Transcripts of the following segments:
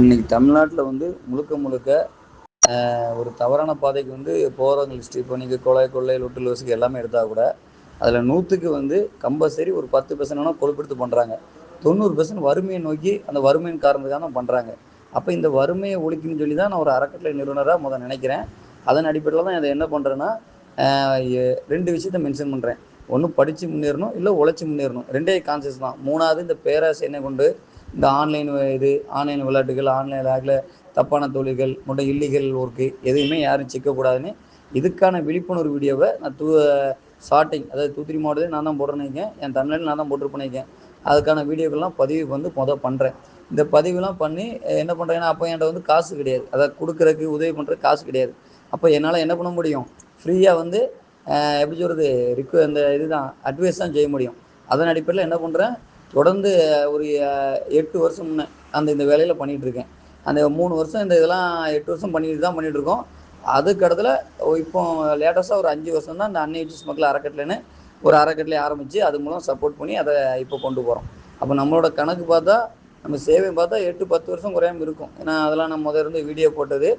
இன்னைக்கு தமிழ்நாட்டில் வந்து முழுக்க முழுக்க ஒரு தவறான பாதைக்கு வந்து போகிறவங்க லிஸ்ட். இப்போ நீங்கள் கொள்ளை லொட்டு லோசுக்கு எல்லாமே எடுத்தால் கூட அதில் 100க்கு வந்து கம்பல்சரி ஒரு 10% கொழுப்படுத்து பண்ணுறாங்க. 90% வறுமையை நோக்கி அந்த வறுமையின் காரணத்துக்காக தான் பண்ணுறாங்க. அப்போ இந்த வறுமையை ஒழிக்கணும்னு சொல்லி தான் நான் ஒரு அறக்கட்டளை நிறுவனராக நினைக்கிறேன். அதன் அடிப்படையில் தான் இதை என்ன பண்ணுறேன்னா, 2 விஷயத்த மென்ஷன் பண்ணுறேன். ஒன்று படித்து முன்னேறணும், இல்லை உழைச்சி முன்னேறணும். 2 கான்செப்ட் தான். 3வது இந்த பேராசையை கொண்டு இந்த ஆன்லைன் விளையாட்டுகள், ஆன்லைன் லேக்கில் தப்பான தொழில்கள் மற்றும் இல்லீகல் ஒர்க்கு எதையுமே யாரும் சிக்கக்கூடாதுன்னு இதுக்கான விழிப்புணர்வு வீடியோவை நான் ஸ்டார்டிங், அதாவது தூத்துக்குடி மாவட்டத்தில் நான் தான் போட்டுருக்கேன். என் தமிழ்நாட்டில் நான் தான் போட்டுருப்பேன். அதுக்கான வீடியோக்கள்லாம் பதிவு வந்து பண்ணுறேன். இந்த பதிவுலாம் பண்ணி என்ன பண்ணுறேன்னா, அப்போ என்கிட்ட வந்து காசு கிடையாது. அதாவது கொடுக்குறதுக்கு உதவி பண்ணுறதுக்கு காசு கிடையாது. அப்போ என்னால் என்ன பண்ண முடியும், ஃப்ரீயாக வந்து எப்படி சொல்கிறது, இந்த இதுதான் அட்வைஸ் தான் செய்ய முடியும். அதன் அடிப்படையில் என்ன பண்ணுறேன், தொடர்ந்து ஒரு 8 வருஷம் முன்னே இந்த வேலையில் பண்ணிகிட்ருக்கேன். அந்த 3 வருஷம் இந்த இதெல்லாம் 8 வருஷம் பண்ணிகிட்ருக்கோம். அதுக்கு இடத்துல இப்போ லேட்டஸ்ட்டாக ஒரு 5 வருஷம் தான் இந்த அன்னை யூடியூஸ் மக்கள் அறக்கட்டளைன்னு ஒரு அறக்கட்டளை ஆரம்பித்து அது மூலம் சப்போர்ட் பண்ணி அதை இப்போ கொண்டு போகிறோம். அப்போ நம்மளோட கணக்கு பார்த்தா, நம்ம சேவை பார்த்தா 8-10 வருஷம் குறையாமல் இருக்கும். ஏன்னா அதெல்லாம் நம்ம இருந்து வீடியோ போட்டது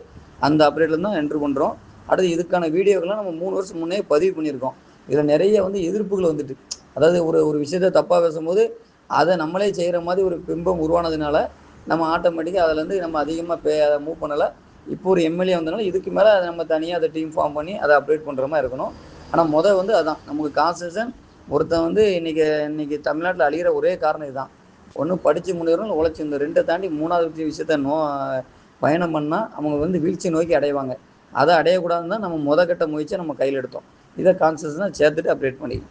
அந்த அப்டேட்டில் தான் என்ட்ரு பண்ணுறோம். அடுத்து இதுக்கான வீடியோக்கெல்லாம் நம்ம 3 வருஷம் முன்னே பதிவு பண்ணியிருக்கோம். இதில் நிறைய வந்து எதிர்ப்புகள் வந்துட்டு, அதாவது ஒரு விஷயத்தை தப்பாக பேசும்போது அதை நம்மளே செய்கிற மாதிரி ஒரு பிம்பம் உருவானதுனால நம்ம ஆட்டோமேட்டிக்காக அதுலேருந்து நம்ம அதிகமாக அதை மூவ் பண்ணலை. இப்போ ஒரு எம்எல்ஏ வந்தனால இதுக்கு மேலே நம்ம தனியாக அதை டீம் ஃபார்ம் பண்ணி அதை அப்டேட் பண்ணுற மாதிரி இருக்கணும். ஆனால் வந்து அதான் நமக்கு கான்சன்ட்ரேஷன். ஒருத்தன் வந்து இன்னைக்கு தமிழ்நாட்டில் அழிகிற ஒரே காரணம் இதுதான். ஒன்று படித்து முன்னேறணும், உழைச்சி. இந்த 2 தாண்டி 3வது விஷயத்த பயணம் பண்ணால் அவங்க வந்து வீழ்ச்சியை நோக்கி அடைவாங்க. அதை அடையக்கூடாதுன்னு தான் நம்ம கட்ட முயற்சியை நம்ம கையில் எடுத்தோம். இதை கான்சன்ட்ரேஷனாக சேர்த்துட்டு அப்டேட் பண்ணிக்கலாம்.